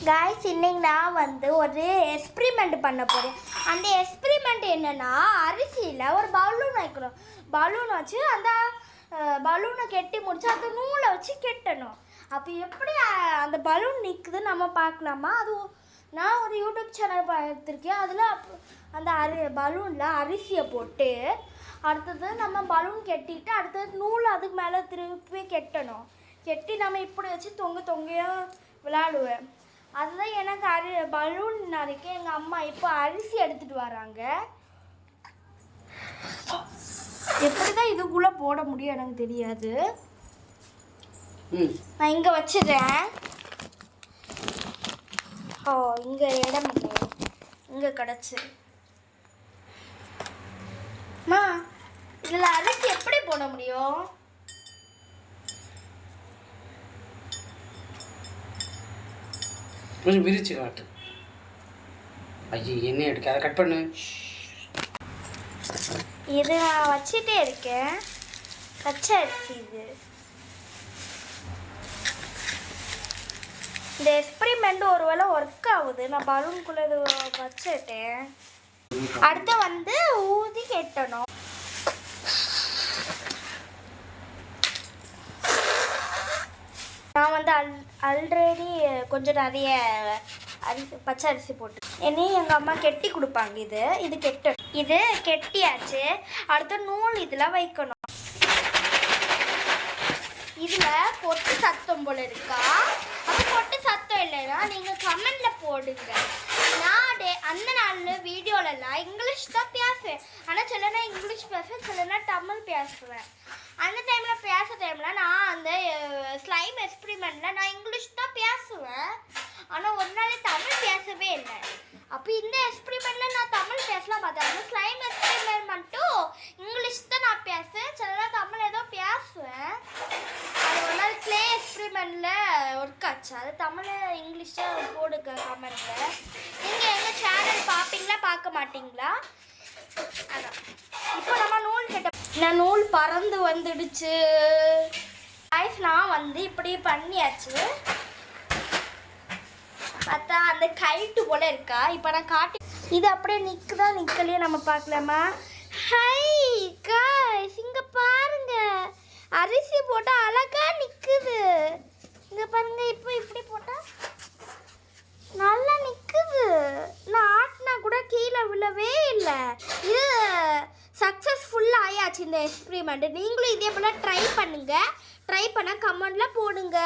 Guys இன்னைக்கு நான் வந்து ஒரு எக்ஸ்பெரிமெண்ட் பண்ண போறேன். அந்த எக்ஸ்பெரிமெண்ட் என்னன்னா அரிசியில ஒரு பலூன் வைக்கணும். பலூன் வச்சு அந்த பலூனை கெட்டி முடிச்சு அந்த நூலை வச்சு கெட்டணும். அப்போ எப்படி அந்த பலூன் நிற்குது நம்ம பார்க்கலாமா? அது நான் ஒரு யூடியூப் சேனல் பார்த்துருக்கேன். அதில் அந்த பலூனில் அரிசியை போட்டு அடுத்தது நம்ம பலூன் கெட்டிட்டு அடுத்தது நூல் அதுக்கு மேலே திருப்பி கெட்டணும். கெட்டி நம்ம இப்படி வச்சு தொங்கையாக விளையாடுவேன். அதுதான் எனக்கு பலூன் நரைக்க எங்கள் அம்மா இப்போ அரிசி எடுத்துகிட்டு வராங்க. எப்படி தான் இதுக்குள்ளே போட முடியும் எனக்கு தெரியாது. நான் இங்கே வச்சிடுறேன். ஓ இங்கே இடம் இல்லை, இங்கே கிடச்சி. அம்மா இதில் அரிசி எப்படி போட முடியும்? கொஞ்சம் விரிச்சு காட்டு. ஐயோ என்ன எடுக்க, அதை கட் பண்ணு. இது நான் வச்சுட்டே இருக்கேன். பச்சை அரிசி இது. இந்த எக்ஸ்பெரிமெண்ட் ஒருவேளை ஒர்க் ஆகுது. நான் பலூனுக்குள்ளே இது வச்சுட்டேன். அடுத்து வந்து ஊதி கெட்டணும். நான் வந்து ஆல்ரெடி கொஞ்சம் நிறைய பச்சை அரிசி போட்டு என்னையும் எங்கள் அம்மா கெட்டி கொடுப்பாங்க. இது கெட்டியாச்சு. அடுத்த நூல் இதில் வைக்கணும். இதில் பொட்டு சத்தம் போல இருக்கா? அது பொட்டு சத்தம் இல்லைன்னா நீங்கள் கமெண்டில் போடுங்க. நான் அந்த நாள் வீடியோலலாம் இங்கிலீஷ் தான் பேசுவேன். ஆனால் சிலனா இங்கிலீஷ் பேசுவேன், சிலனா தமிழ் பேசுவேன். அந்த டைமில் நான் அந்த ஸ்லைம் எக்ஸ்பெரிமெண்ட்டில் நான் இங்கிலீஷ் தான் பேசுவேன். ஆனால் ஒரு நாள் தமிழ் பேசவே இல்லை. அப்போ இந்த எக்ஸ்பெரிமெண்ட்டில் நான் தமிழ் பேசலாம் பார்த்தேன். அந்த ஸ்லைம் எக்ஸ்பெரிமெண்ட் மட்டும் இங்கிலீஷ் தான் நான் பேசுவேன், சிலனா தமிழ் ஏதோ பேசுவேன். அது ஒரு நாள் க்ளே எக்ஸ்பெரிமெண்ட்டில் ஒர்க் ஆச்சு. அது தமிழ் இங்கிலீஷாக போடுங்க கமெண்ட்டில். நீங்கள் எங்கள் சேனல் பார்ப்பீங்களா பார்க்க மாட்டிங்களா? அதான் இப்போ நம்ம நூல் கெட்ட நான் நூல் பறந்து வந்துடுச்சு. நான் வந்து இப்படி பண்ணியாச்சு. பார்த்தா அந்த கைட்டு போல இருக்கா? இப்போ நான் காட்டி இது அப்படியே நிற்குதா நிற்கலையே நம்ம பார்க்கலாமா? ஹை காய்ஸ், இங்கே பாருங்க, அரிசி போட்டால் அழகாக நிற்குது. இங்கே பாருங்க, இப்போ இப்படி போட்டால் நல்லா நிற்குது. நான் ஆட்டினா கூட கீழே விழவே இல்லை. இது சக்ஸஸ்ஃபுல்லாக ஆயாச்சு இந்த எக்ஸ்பெரிமெண்ட். நீங்களும் இதே போல் ட்ரை பண்ணுங்கள். ட்ரை பண்ணால் கமெண்டில் போடுங்க.